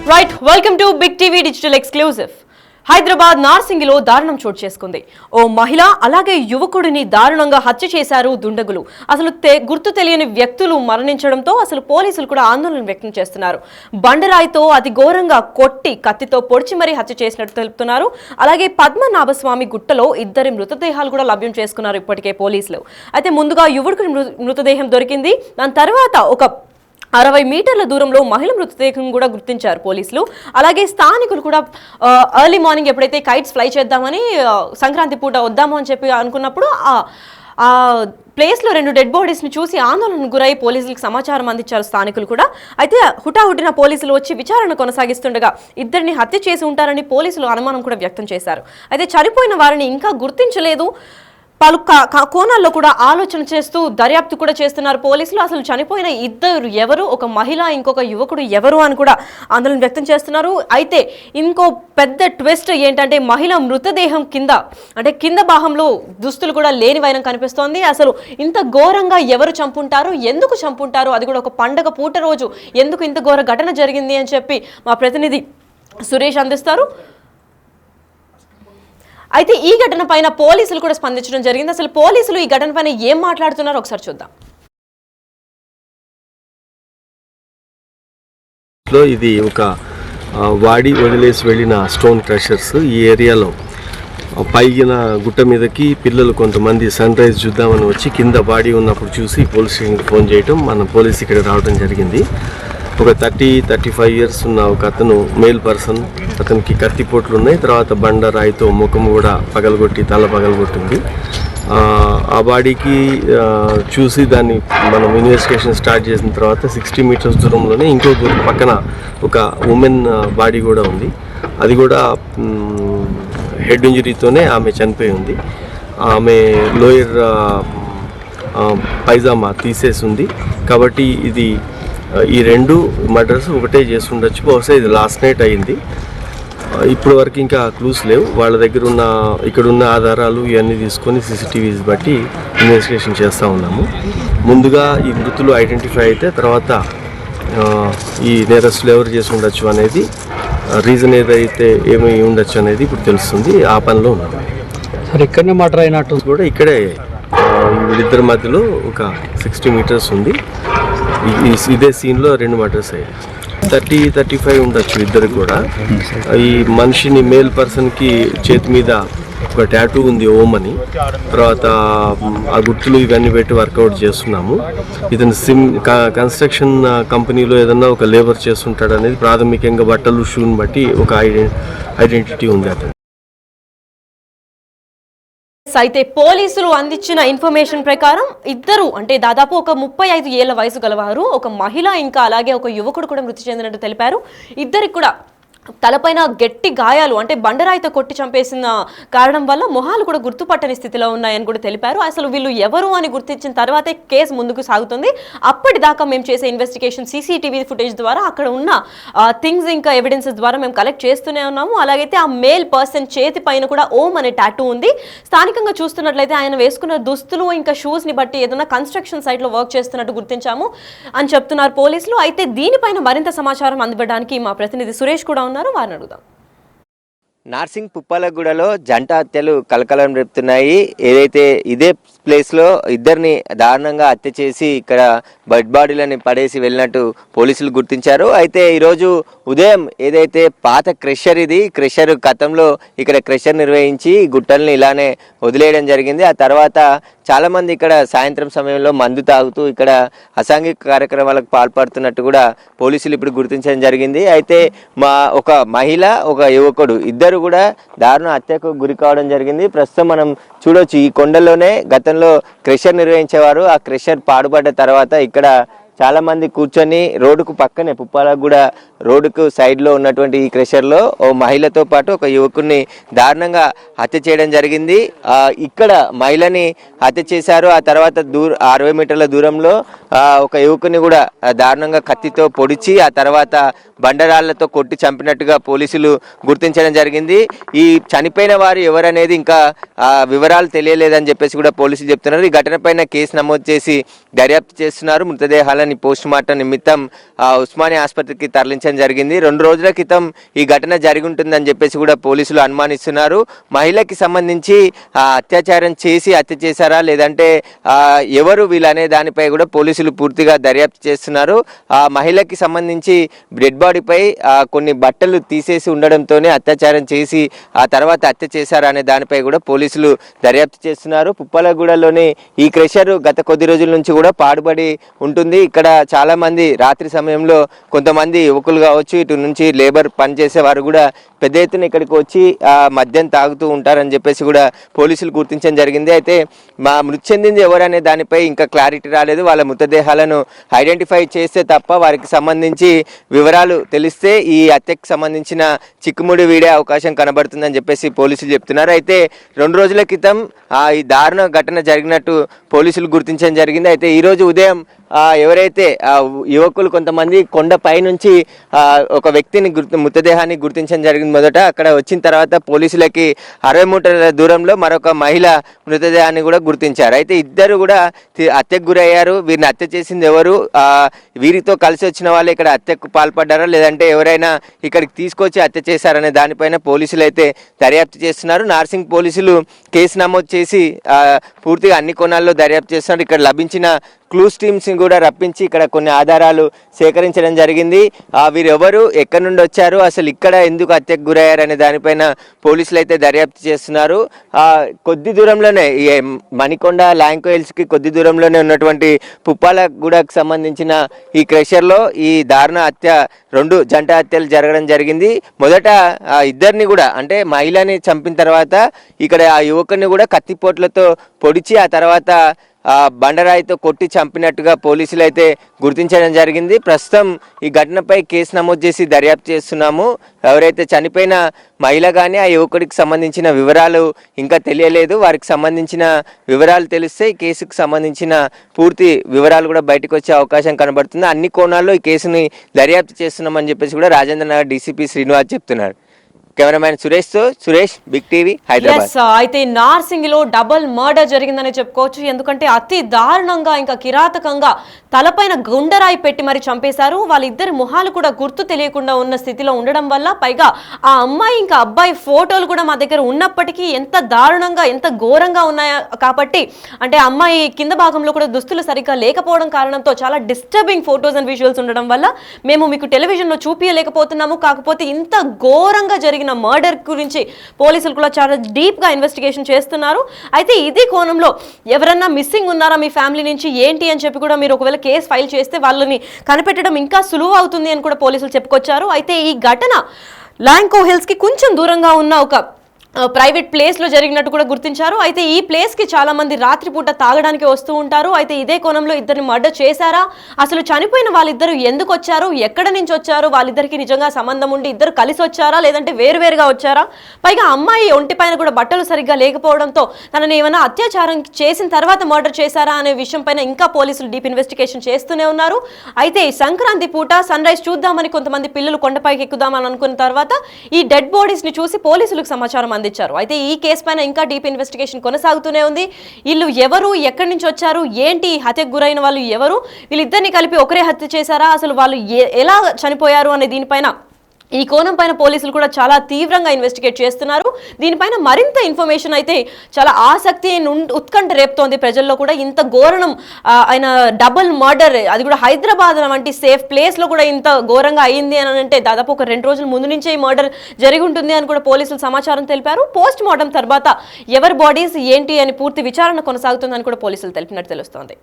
Right welcome to Big TV digital exclusive. Hyderabad నార్సింగిలో దారుణం చోటు చేసుకుంది. ఓ మహిళ అలాగే యువకుడిని దారుణంగా హత్య చేశారు దుండగులు. అసలు గుర్తు తెలియని వ్యక్తులు మరణించడంతో అసలు పోలీసులు కూడా ఆందోళన వ్యక్తం చేస్తున్నారు. బండరాయితో అతి ఘోరంగా కొట్టి కత్తితో పొడిచి మరీ హత్య చేసినట్టు తెలుపుతున్నారు. అలాగే పద్మనాభస్వామి గుట్టలో ఇద్దరి మృతదేహాలు కూడా లభ్యం చేసుకున్నారు ఇప్పటికే పోలీసులు. అయితే ముందుగా యువకుడి మృతదేహం దొరికింది. దాని తర్వాత ఒక 60 మీటర్ల దూరంలో మహిళ మృతదేహం కూడా గుర్తించారు పోలీసులు. అలాగే స్థానికులు కూడా ఎర్లీ మార్నింగ్ ఎప్పుడైతే కైట్స్ ఫ్లై చేద్దామని సంక్రాంతి పూట వద్దాము అని చెప్పి అనుకున్నప్పుడు ఆ ప్లేస్లో 2 డెడ్ బాడీస్ని చూసి ఆందోళనకు గురై పోలీసులకు సమాచారం అందించారు స్థానికులు కూడా. అయితే హుటాహుటిన పోలీసులు వచ్చి విచారణ కొనసాగిస్తుండగా ఇద్దరిని హత్య చేసి ఉంటారని పోలీసులు అనుమానం కూడా వ్యక్తం చేశారు. అయితే చనిపోయిన వారిని ఇంకా గుర్తించలేదు. పలు కోణాల్లో కూడా ఆలోచన చేస్తూ దర్యాప్తు కూడా చేస్తున్నారు పోలీసులు. అసలు చనిపోయిన ఇద్దరు ఎవరు, ఒక మహిళ ఇంకొక యువకుడు ఎవరు అని కూడా ఆందోళన వ్యక్తం చేస్తున్నారు. అయితే ఇంకో పెద్ద ట్విస్ట్ ఏంటంటే మహిళ మృతదేహం కింద భాగంలో దుస్తులు కూడా లేని వైరం కనిపిస్తోంది. అసలు ఇంత ఘోరంగా ఎవరు చంపుంటారు, ఎందుకు చంపుంటారు, అది కూడా ఒక పండగ పూట రోజు ఎందుకు ఇంత ఘోర ఘటన జరిగింది అని చెప్పి మా ప్రతినిధి సురేష్ అందిస్తారు. అయితే ఈ ఘటన పైన పోలీసులు కూడా స్పందించడం జరిగింది. అసలు పోలీసులు ఈ ఘటన పైన ఏం మాట్లాడుతున్నారో ఒకసారి చూద్దాం. ఇది ఒక వాడి వదిలేసి వెళ్ళిన స్టోన్ క్రషర్స్. ఈ ఏరియాలో పైన గుట్ట మీదకి పిల్లలు కొంతమంది సన్ రైజ్ చూద్దామని వచ్చి కింద బాడీ ఉన్నప్పుడు చూసి పోలీస్ స్టేషన్కి ఫోన్ చేయటం, మన పోలీస్ ఇక్కడ రావడం జరిగింది. ఒక 30-35 ఇయర్స్ ఉన్న ఒక అతను మేల్ పర్సన్, అతనికి కత్తిపోట్లు ఉన్నాయి. తర్వాత బండరాయితో ముఖం కూడా పగలగొట్టి తల పగలగొట్టింది. ఆ బాడీకి చూసి దాన్ని మనం ఇన్వెస్టిగేషన్ స్టార్ట్ చేసిన తర్వాత 60 మీటర్స్ దూరంలోనే ఇంకో పక్కన ఒక ఉమెన్ బాడీ కూడా ఉంది. అది కూడా హెడ్ ఇంజరీతోనే ఆమె చనిపోయి ఉంది. ఆమె లోయర్ పైజామా తీసేసి ఉంది. కాబట్టి ఇది ఈ 2 మర్డర్స్ ఒకటే చేసి ఉండొచ్చు. బహుశా ఇది లాస్ట్ నైట్ అయింది. ఇప్పటి వరకు ఇంకా క్లూస్ లేవు. వాళ్ళ దగ్గర ఉన్న ఇక్కడున్న ఆధారాలు ఇవన్నీ తీసుకొని CCTVs బట్టి ఇన్వెస్టిగేషన్ చేస్తూ ఉన్నాము. ముందుగా ఈ మృతులు ఐడెంటిఫై అయితే తర్వాత ఈ నేరస్తులు ఎవరు చేసి ఉండొచ్చు అనేది రీజన్ ఏదైతే ఏమి ఉండొచ్చు అనేది ఇప్పుడు తెలుస్తుంది. ఆ పనిలో ఉన్నాము. సార్ ఇక్కడనే మర్డర్ అయినట్టు కూడా ఇక్కడే వీళ్ళిద్దరి మధ్యలో ఒక 60 మీటర్స్ ఉంది. ఇదే సీన్లో 2 మర్డర్స్ అయ్యాయి. 30-35 ఉండొచ్చు ఇద్దరు కూడా. ఈ మనిషిని మేల్ పర్సన్కి చేతి మీద ఒక టాటూ ఉంది ఓం అని. తర్వాత ఆ గుర్తులు ఇవన్నీ పెట్టి వర్కౌట్ చేస్తున్నాము. ఇతను కన్స్ట్రక్షన్ కంపెనీలో ఏదన్నా ఒక లేబర్ చేస్తుంటాడు అనేది ప్రాథమికంగా బట్టలు షూని బట్టి ఒక ఐడెంటిటీ ఉంది అతను. అయితే పోలీసులు అందించిన ఇన్ఫర్మేషన్ ప్రకారం ఇద్దరు అంటే దాదాపు ఒక 35 ఏళ్ల వయసు గలవారు, ఒక మహిళ ఇంకా అలాగే ఒక యువకుడు కూడా మృతి చెందినట్టు తెలిపారు. ఇద్దరికి కూడా తలపైన గట్టి గాయాలు అంటే బండరాయితో కొట్టి చంపేసిన కారణం వల్ల మొహాలు కూడా గుర్తుపట్టని స్థితిలో ఉన్నాయని కూడా తెలిపారు. అసలు వీళ్ళు ఎవరు అని గుర్తించిన తర్వాతే కేసు ముందుకు సాగుతుంది. అప్పటిదాకా మేము చేసే ఇన్వెస్టిగేషన్ CCTV ఫుటేజ్ ద్వారా అక్కడ ఉన్న థింగ్స్ ఇంకా ఎవిడెన్సెస్ ద్వారా మేము కలెక్ట్ చేస్తూనే ఉన్నాము. అలాగైతే ఆ మేల్ పర్సన్ చేతి పైన కూడా ఓం అనే టాటూ ఉంది. స్థానికంగా చూస్తున్నట్లయితే ఆయన వేసుకున్న దుస్తులు ఇంకా షూస్ని బట్టి ఏదైనా కన్స్ట్రక్షన్ సైట్లో వర్క్ చేస్తున్నట్టు గుర్తించాము అని చెప్తున్నారు పోలీసులు. అయితే దీనిపైన మరింత సమాచారం అందివ్వడానికి మా ప్రతినిధి సురేష్ కూడా వారిని అడుగుదాం. నార్సింగ్ పుప్పాలగూడలో జంట హత్యలు కలకలం రేపుతున్నాయి. ఏదైతే ఇదే ప్లేస్లో ఇద్దరిని దారుణంగా హత్య చేసి ఇక్కడ బెడ్ బాడీలని పడేసి వెళ్ళినట్టు పోలీసులు గుర్తించారు. అయితే ఈరోజు ఉదయం ఏదైతే పాత క్రెషర్, ఇది క్రెషర్ గతంలో ఇక్కడ క్రెషర్ నిర్వహించి గుట్టల్ని ఇలానే వదిలేయడం జరిగింది. ఆ తర్వాత చాలామంది ఇక్కడ సాయంత్రం సమయంలో మందు తాగుతూ ఇక్కడ అసాంఘిక కార్యక్రమాలకు పాల్పడుతున్నట్టు కూడా పోలీసులు ఇప్పుడు గుర్తించడం జరిగింది. అయితే ఒక మహిళ, ఒక యువకుడు ఇద్దరు కూడా దారుణ హత్యకు గురి కావడం జరిగింది. ప్రస్తుతం మనం చూడొచ్చు ఈ కొండల్లోనే గతంలో క్రెషర్ నిర్వహించేవారు. ఆ క్రెషర్ పాడుపడ్డ తర్వాత ఇక్కడ చాలా మంది కూర్చొని రోడ్డుకు పక్కనే పుప్పాలగూడ రోడ్డుకు సైడ్లో ఉన్నటువంటి ఈ క్రెషర్లో ఓ మహిళతో పాటు ఒక యువకుడిని దారుణంగా హత్య చేయడం జరిగింది. ఇక్కడ మహిళని హత్య చేశారు. ఆ తర్వాత 60 మీటర్ల దూరంలో ఒక యువకుని కూడా దారుణంగా కత్తితో పొడిచి ఆ తర్వాత బండరాళ్లతో కొట్టి చంపినట్టుగా పోలీసులు గుర్తించడం జరిగింది. ఈ చనిపోయిన వారు ఎవరనేది ఇంకా వివరాలు తెలియలేదని చెప్పేసి కూడా పోలీసులు చెప్తున్నారు. ఈ ఘటన పైన కేసు నమోదు చేసి దర్యాప్తు చేస్తున్నారు. మృతదేహాలను మృతదేహాలని పోస్ట్ మార్టం నిమిత్తం ఉస్మానియా ఆసుపత్రికి తరలించడం జరిగింది. 2 రోజుల క్రితం ఈ ఘటన జరిగి ఉంటుందని చెప్పేసి కూడా పోలీసులు అనుమానిస్తున్నారు. మహిళకి సంబంధించి అత్యాచారం చేసి హత్య చేశారా లేదంటే ఎవరు వీళ్ళనే దానిపై కూడా పోలీసులు పూర్తిగా దర్యాప్తు చేస్తున్నారు. ఆ మహిళకి సంబంధించి డెడ్ బాడీపై కొన్ని బట్టలు తీసేసి ఉండడంతోనే అత్యాచారం చేసి ఆ తర్వాత హత్య చేశారా అనే దానిపై కూడా పోలీసులు దర్యాప్తు చేస్తున్నారు. పుప్పలగూడలోని ఈ క్రెషర్ గత కొద్ది రోజుల నుంచి కూడా పాడుబడి ఉంటుంది. ఇక్కడ చాలా మంది రాత్రి సమయంలో కొంతమంది యువకులు కావచ్చు, ఇటు నుంచి లేబర్ పనిచేసే వారు కూడా పెద్ద ఎత్తున ఇక్కడికి వచ్చి మద్యం తాగుతూ ఉంటారని చెప్పేసి కూడా పోలీసులు గుర్తించడం జరిగింది. అయితే మృతి చెందింది ఎవరనే దానిపై ఇంకా క్లారిటీ రాలేదు. వాళ్ళ మృతదేహాలను ఐడెంటిఫై చేస్తే తప్ప వారికి సంబంధించి వివరాలు తెలిస్తే ఈ హత్యకు సంబంధించిన చిక్కుముడి వీడే అవకాశం కనబడుతుందని చెప్పేసి పోలీసులు చెప్తున్నారు. అయితే 2 రోజుల క్రితం ఈ దారుణ ఘటన జరిగినట్టు పోలీసులు గుర్తించడం జరిగింది. అయితే ఈరోజు ఉదయం ఎవరైతే యువకులు కొంతమంది కొండపై నుంచి ఒక వ్యక్తిని మృతదేహాన్ని గుర్తించడం జరిగింది. మొదట అక్కడ వచ్చిన తర్వాత పోలీసులకి 60 మీటర్ల దూరంలో మరొక మహిళ మృతదేహాన్ని కూడా గుర్తించారు. అయితే ఇద్దరు కూడా హత్యకు గురయ్యారు. వీరిని హత్య చేసింది ఎవరు, వీరితో కలిసి వచ్చిన వాళ్ళు ఇక్కడ హత్యకు పాల్పడ్డారా లేదంటే ఎవరైనా ఇక్కడికి తీసుకొచ్చి హత్య చేశారనే దానిపైన పోలీసులు అయితే దర్యాప్తు చేస్తున్నారు. నార్సింగ్ పోలీసులు కేసు నమోదు చేసి పూర్తిగా అన్ని కోణాల్లో దర్యాప్తు చేస్తున్నారు. ఇక్కడ లభించిన క్లూస్ టీమ్స్ కూడా రప్పించి ఇక్కడ కొన్ని ఆధారాలు సేకరించడం జరిగింది. వీరెవరు, ఎక్కడి నుండి వచ్చారు, అసలు ఇక్కడ ఎందుకు హత్యకు గురయ్యారు అనే దానిపైన పోలీసులు అయితే దర్యాప్తు చేస్తున్నారు. కొద్ది దూరంలోనే ఈ మణికొండ ల్యాంకో హిల్స్కి కొద్ది దూరంలోనే ఉన్నటువంటి పుప్పాలగూడకు సంబంధించిన ఈ క్రెషర్లో ఈ దారుణ హత్య 2 జంట హత్యలు జరగడం జరిగింది. మొదట ఇద్దరిని కూడా అంటే మహిళని చంపిన తర్వాత ఇక్కడ ఆ యువకుని కూడా కత్తిపోట్లతో పొడిచి ఆ తర్వాత బండరాయితో కొట్టి చంపినట్టుగా పోలీసులు అయితే గుర్తించడం జరిగింది. ప్రస్తుతం ఈ ఘటనపై కేసు నమోదు చేసి దర్యాప్తు చేస్తున్నాము. ఎవరైతే చనిపోయిన మహిళ కానీ ఆ యువకుడికి సంబంధించిన వివరాలు ఇంకా తెలియలేదు. వారికి సంబంధించిన వివరాలు తెలిస్తే ఈ కేసుకు సంబంధించిన పూర్తి వివరాలు కూడా బయటకు వచ్చే అవకాశం కనబడుతుంది. అన్ని కోణాల్లో ఈ కేసుని దర్యాప్తు చేస్తున్నామని చెప్పేసి కూడా రాజేంద్ర నగర్ డీసీపీ శ్రీనివాస్ చెప్తున్నారు. Cameraman Suresh big TV Hyderabad. అయితే నార్సింగ్ లో డబుల్ మర్డర్ జరిగిందని చెప్పుకోవచ్చు. ఎందుకంటే అతి దారుణంగా ఇంకా కిరాతకంగా తలపైన గుండెరాయి పెట్టి మరి చంపేశారు. వాళ్ళిద్దరి మొహాలు కూడా గుర్తు తెలియకుండా ఉన్న స్థితిలో ఉండడం వల్ల పైగా ఆ అమ్మాయి ఇంకా అబ్బాయి ఫోటోలు కూడా మా దగ్గర ఉన్నప్పటికీ ఎంత దారుణంగా ఎంత ఘోరంగా ఉన్నాయా కాబట్టి అంటే అమ్మాయి కింద భాగంలో కూడా దుస్తులు సరిగ్గా లేకపోవడం కారణంతో చాలా డిస్టర్బింగ్ ఫోటోస్ అండ్ విజువల్స్ ఉండడం వల్ల మేము మీకు టెలివిజన్లో చూపించలేకపోతున్నాము. కాకపోతే ఇంత ఘోరంగా జరిగిన మర్డర్ గురించి పోలీసులు కూడా చాలా డీప్ గా ఇన్వెస్టిగేషన్ చేస్తున్నారు. అయితే ఇదే కోణంలో ఎవరన్నా మిస్సింగ్ ఉన్నారా మీ ఫ్యామిలీ నుంచి ఏంటి అని చెప్పి కూడా మీరు ఒకవేళ కేసు ఫైల్ చేస్తే వాళ్ళని కనిపెట్టడం ఇంకా సులువు అవుతుంది అని కూడా పోలీసులు చెప్పుకొచ్చారు. అయితే ఈ ఘటన ల్యాంకో హిల్స్ కి కొంచెం దూరంగా ఉన్న ఒక ప్రైవేట్ ప్లేస్ లో జరిగినట్టు కూడా గుర్తించారు. అయితే ఈ ప్లేస్ కి చాలా మంది రాత్రిపూట తాగడానికి వస్తూ ఉంటారు. అయితే ఇదే కోణంలో ఇద్దరిని మర్డర్ చేశారా, అసలు చనిపోయిన వాళ్ళిద్దరు ఎందుకు వచ్చారు, ఎక్కడ నుంచి వచ్చారు, వాళ్ళిద్దరికి నిజంగా సంబంధం ఉండి ఇద్దరు కలిసి వచ్చారా లేదంటే వేరువేరుగా వచ్చారా, పైగా అమ్మాయి ఒంటిపైన కూడా బట్టలు సరిగ్గా లేకపోవడంతో తనని ఏమైనా అత్యాచారం చేసిన తర్వాత మర్డర్ చేశారా అనే విషయం పైన ఇంకా పోలీసులు డీప్ ఇన్వెస్టిగేషన్ చేస్తూనే ఉన్నారు. అయితే సంక్రాంతి పూట సన్ రైజ్ చూద్దామని కొంతమంది పిల్లలు కొండపైకి ఎక్కుదామని అనుకున్న తర్వాత ఈ డెడ్ బాడీస్ ని చూసి పోలీసులకు సమాచారం అందించారు. అయితే ఈ కేసు పైన ఇంకా డీప్ ఇన్వెస్టిగేషన్ కొనసాగుతూనే ఉంది. వీళ్ళు ఎవరు, ఎక్కడి నుంచి వచ్చారు, ఏంటి, హత్యకు గురైన వాళ్ళు ఎవరు, వీళ్ళిద్దరిని కలిపి ఒకరే హత్య చేశారా, అసలు వాళ్ళు ఎలా చనిపోయారు అనే దీనిపైన ఈ కోణం పైన పోలీసులు కూడా చాలా తీవ్రంగా ఇన్వెస్టిగేట్ చేస్తున్నారు. దీనిపైన మరింత ఇన్ఫర్మేషన్ అయితే చాలా ఆసక్తి ఉత్కంఠ రేపుతోంది ప్రజల్లో కూడా. ఇంత ఘోరణం ఆయన డబుల్ మర్డర్, అది కూడా హైదరాబాద్ వంటి సేఫ్ ప్లేస్ లో కూడా ఇంత ఘోరంగా అయింది అని అంటే దాదాపు ఒక 2 రోజుల ముందు నుంచే ఈ మర్డర్ జరిగి ఉంటుంది అని కూడా పోలీసులు సమాచారం తెలిపారు. పోస్ట్ మార్టం తర్వాత ఎవరి బాడీస్ ఏంటి అని పూర్తి విచారణ కొనసాగుతుందని కూడా పోలీసులు తెలిపినట్టు తెలుస్తోంది.